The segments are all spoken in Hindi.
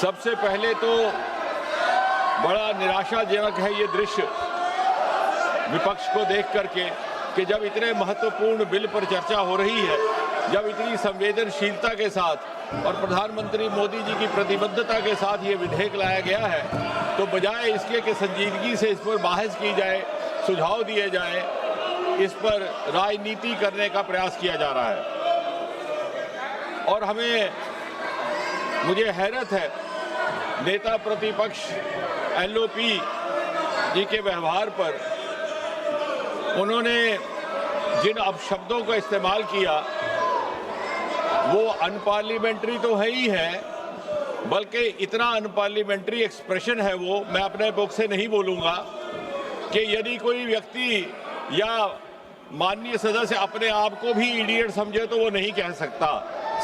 सबसे पहले तो बड़ा निराशाजनक है ये दृश्य विपक्ष को देख करके कि जब इतने महत्वपूर्ण बिल पर चर्चा हो रही है, जब इतनी संवेदनशीलता के साथ और प्रधानमंत्री मोदी जी की प्रतिबद्धता के साथ ये विधेयक लाया गया है, तो बजाय इसके कि संजीदगी से इस पर बहस की जाए, सुझाव दिए जाए, इस पर राजनीति करने का प्रयास किया जा रहा है। और मुझे हैरत है नेता प्रतिपक्ष एलओपी जी के व्यवहार पर। उन्होंने जिन अपशब्दों का इस्तेमाल किया वो अनपार्लियामेंट्री तो है ही है, बल्कि इतना अनपार्लियामेंट्री एक्सप्रेशन है वो, मैं अपने बुक से नहीं बोलूँगा, कि यदि कोई व्यक्ति या माननीय सदस्य अपने आप को भी इडियट समझे तो वो नहीं कह सकता,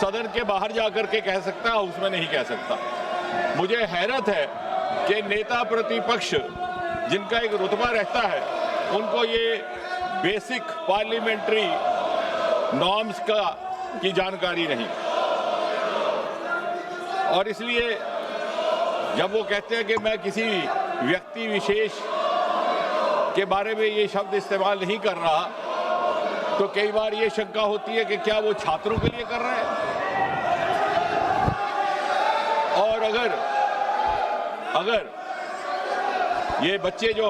सदन के बाहर जाकर के कह सकता, उसमें नहीं कह सकता। मुझे हैरत है कि नेता प्रतिपक्ष जिनका एक रुतबा रहता है, उनको ये बेसिक पार्लियामेंट्री नॉर्म्स की जानकारी नहीं। और इसलिए जब वो कहते हैं कि मैं किसी व्यक्ति विशेष के बारे में ये शब्द इस्तेमाल नहीं कर रहा, तो कई बार ये शंका होती है कि क्या वो छात्रों के लिए कर रहे हैं। और अगर ये बच्चे जो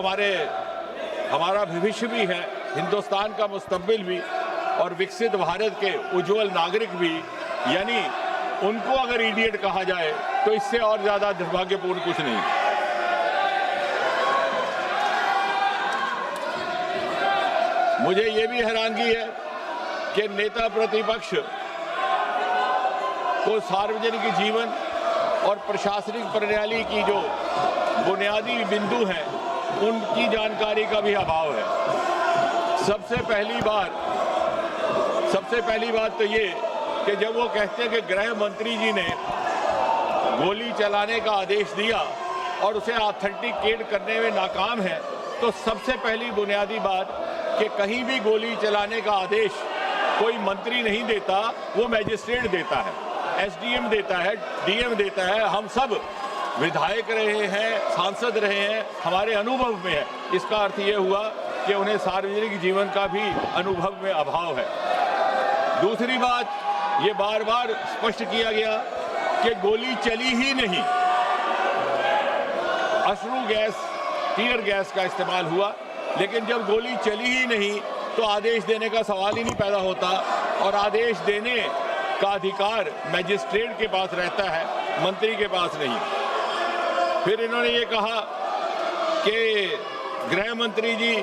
हमारा भविष्य भी है, हिंदुस्तान का मुस्तकबिल भी और विकसित भारत के उज्जवल नागरिक भी, यानी उनको अगर इडियट कहा जाए तो इससे और ज्यादा दुर्भाग्यपूर्ण कुछ नहीं। मुझे ये भी हैरानगी है कि नेता प्रतिपक्ष को सार्वजनिक जीवन और प्रशासनिक प्रणाली की जो बुनियादी बिंदु हैं उनकी जानकारी का भी अभाव है। सबसे पहली बात तो ये कि जब वो कहते हैं कि गृह मंत्री जी ने गोली चलाने का आदेश दिया और उसे ऑथेंटिकेट करने में नाकाम है, तो सबसे पहली बुनियादी बात कि कहीं भी गोली चलाने का आदेश कोई मंत्री नहीं देता, वो मैजिस्ट्रेट देता है, एसडीएम देता है, डीएम देता है। हम सब विधायक रहे हैं, सांसद रहे हैं, हमारे अनुभव में है। इसका अर्थ ये हुआ कि उन्हें सार्वजनिक जीवन का भी अनुभव में अभाव है। दूसरी बात, ये बार बार स्पष्ट किया गया कि गोली चली ही नहीं, अश्रु गैस, टीयर गैस का इस्तेमाल हुआ, लेकिन जब गोली चली ही नहीं तो आदेश देने का सवाल ही नहीं पैदा होता। और आदेश देने का अधिकार मैजिस्ट्रेट के पास रहता है, मंत्री के पास नहीं। फिर इन्होंने ये कहा कि गृह मंत्री जी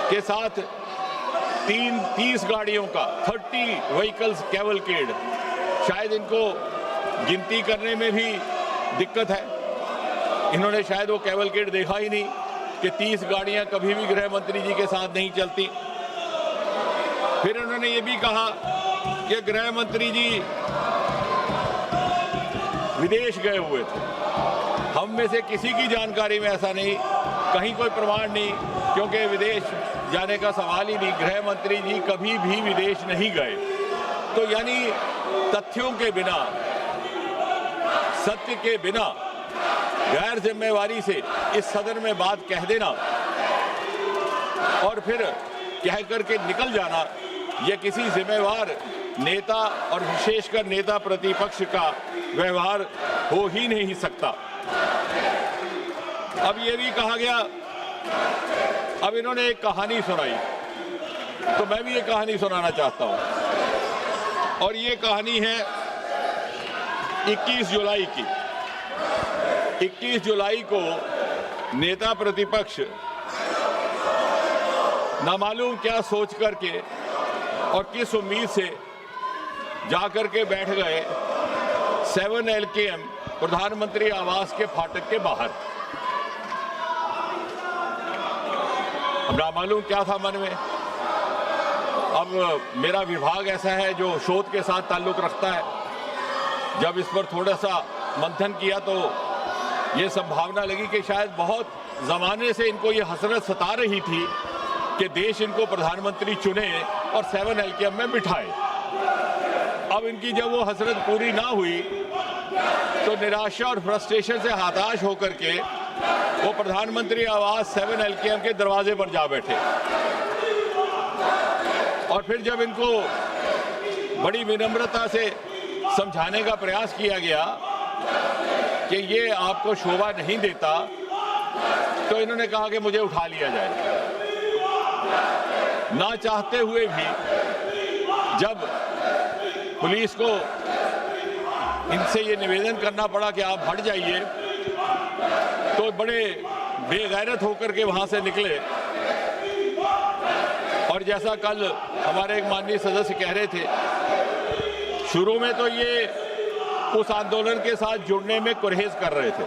के साथ 30 गाड़ियों का 30 व्हीकल्स कैवलकेड, शायद इनको गिनती करने में भी दिक्कत है। इन्होंने शायद वो कैवलकेड देखा ही नहीं कि 30 गाड़ियां कभी भी गृह मंत्री जी के साथ नहीं चलती। फिर उन्होंने ये भी कहा कि गृह मंत्री जी विदेश गए हुए थे। हम में से किसी की जानकारी में ऐसा नहीं, कहीं कोई प्रमाण नहीं, क्योंकि विदेश जाने का सवाल ही नहीं। गृह मंत्री जी कभी भी विदेश नहीं गए। तो यानी तथ्यों के बिना, सत्य के बिना गैर जिम्मेवारी से इस सदन में बात कह देना और फिर कह करके निकल जाना, यह किसी जिम्मेवार नेता और विशेषकर नेता प्रतिपक्ष का व्यवहार हो ही नहीं सकता। अब यह भी कहा गया, अब इन्होंने एक कहानी सुनाई, तो मैं भी एक कहानी सुनाना चाहता हूं। और ये कहानी है 21 जुलाई की। 21 जुलाई को नेता प्रतिपक्ष नामालूम क्या सोच करके और किस उम्मीद से जाकर के बैठ गए 7 LKM प्रधानमंत्री आवास के फाटक के बाहर। अब नामालूम क्या था मन में। अब मेरा विभाग ऐसा है जो शोध के साथ ताल्लुक रखता है। जब इस पर थोड़ा सा मंथन किया तो ये संभावना लगी कि शायद बहुत जमाने से इनको ये हसरत सता रही थी कि देश इनको प्रधानमंत्री चुने और 7 LKM में बिठाए। अब इनकी जब वो हसरत पूरी ना हुई तो निराशा और फ्रस्ट्रेशन से हताश होकर के वो प्रधानमंत्री आवास 7 LKM के दरवाजे पर जा बैठे। और फिर जब इनको बड़ी विनम्रता से समझाने का प्रयास किया गया कि ये आपको शोभा नहीं देता, तो इन्होंने कहा कि मुझे उठा लिया जाए। ना चाहते हुए भी जब पुलिस को इनसे ये निवेदन करना पड़ा कि आप हट जाइए, तो बड़े बेगैरत होकर के वहां से निकले। और जैसा कल हमारे एक माननीय सदस्य कह रहे थे, शुरू में तो ये उस आंदोलन के साथ जुड़ने में गुरेज कर रहे थे।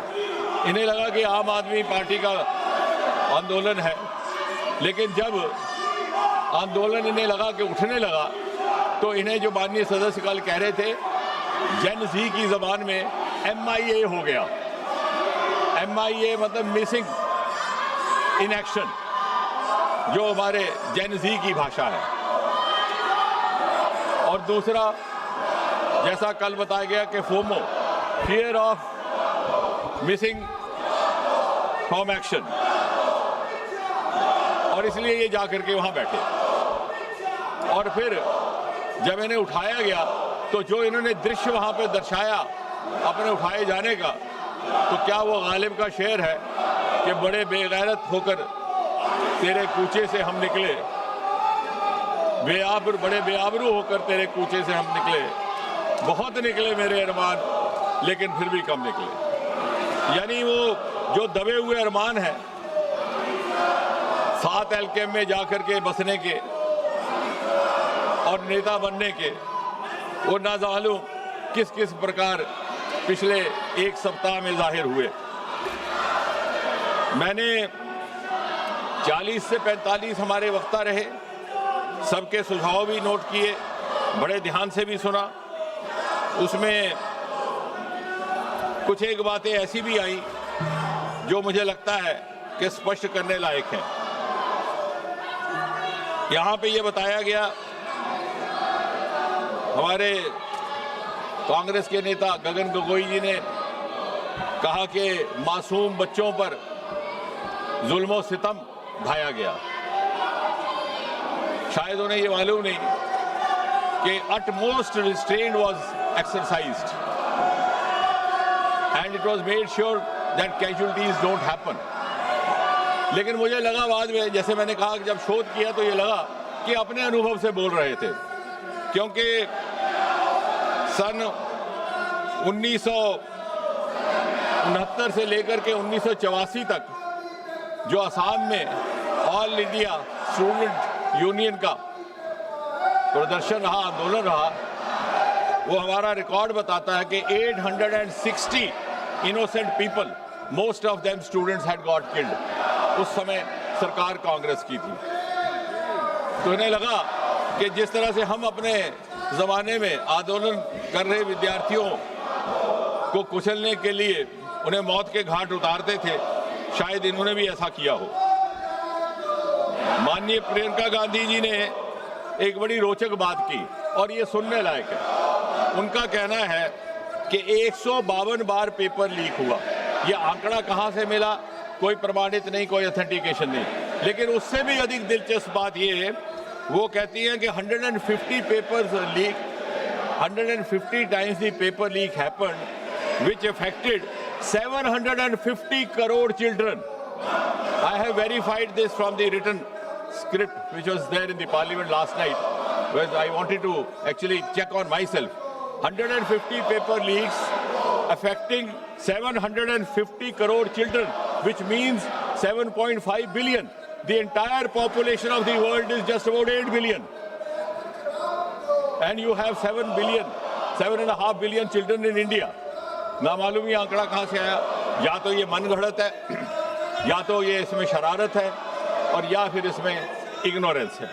इन्हें लगा कि आम आदमी पार्टी का आंदोलन है, लेकिन जब आंदोलन इन्हें लगा कि उठने लगा, तो इन्हें जो माननीय सदस्य कल कह रहे थे, जेन ज़ी की जबान में MIA हो गया। MIA मतलब मिसिंग इन एक्शन, जो हमारे जेन ज़ी की भाषा है। और दूसरा, जैसा कल बताया गया कि FOMO, fear of missing from action, और इसलिए ये जाकर के वहां बैठे। और फिर जब इन्हें उठाया गया, तो जो इन्होंने दृश्य वहां पे दर्शाया अपने उठाए जाने का, तो क्या वो गालिब का शेर है कि बड़े बेगैरत होकर तेरे कूचे से हम निकले, बड़े बेआबरू होकर तेरे कूचे से हम निकले, बहुत निकले मेरे अरमान, लेकिन फिर भी कम निकले। यानी वो जो दबे हुए अरमान हैं 7 LKM में जाकर के बसने के और नेता बनने के, वो ना जालूं किस किस प्रकार पिछले एक सप्ताह में जाहिर हुए। मैंने 40 से 45 हमारे वक्ता रहे, सबके सुझाव भी नोट किए, बड़े ध्यान से भी सुना। उसमें कुछ एक बातें ऐसी भी आई जो मुझे लगता है कि स्पष्ट करने लायक है। यहाँ पे ये बताया गया, हमारे कांग्रेस के नेता गगन गोगोई जी ने कहा कि मासूम बच्चों पर जुल्म सितम ढाया गया। शायद उन्हें ये मालूम नहीं कि utmost restraint was exercised and it was made sure that casualties don't happen. लेकिन मुझे लगा बाद में, जैसे मैंने कहा कि जब शोध किया तो ये लगा कि अपने अनुभव से बोल रहे थे, क्योंकि सन 1969 से लेकर के 1984 तक जो असम में ऑल इंडिया स्टूडेंट यूनियन का प्रदर्शन रहा, आंदोलन रहा, वो हमारा रिकॉर्ड बताता है कि 860 innocent people, most of them students had got killed. उस समय सरकार कांग्रेस की थी। तो इन्हें लगा कि जिस तरह से हम अपने जमाने में आंदोलन कर रहे विद्यार्थियों को कुचलने के लिए उन्हें मौत के घाट उतारते थे, शायद इन्होंने भी ऐसा किया हो। माननीय प्रियंका गांधी जी ने एक बड़ी रोचक बात की और ये सुनने लायक है। उनका कहना है कि 152 बार पेपर लीक हुआ। ये आंकड़ा कहां से मिला कोई प्रमाणित नहीं, कोई ऑथेंटिकेशन नहीं, लेकिन उससे भी अधिक दिलचस्प बात ये है, वो कहती हैं कि 150 papers leak, 150 times the paper leak happened, which affected 750 crore children. I have verified this from the written script which was there in the parliament last night, where I wanted to actually check on myself. 150 paper leaks affecting 750 crore children, which means 7.5 billion. The entire population of the world is just about 8 billion. And you have 7.5 billion children in India. ना मालूम ये आंकड़ा कहाँ से आया। या तो ये मनगढ़ंत है, या तो ये इसमें शरारत है, और या फिर इसमें इग्नोरेंस है।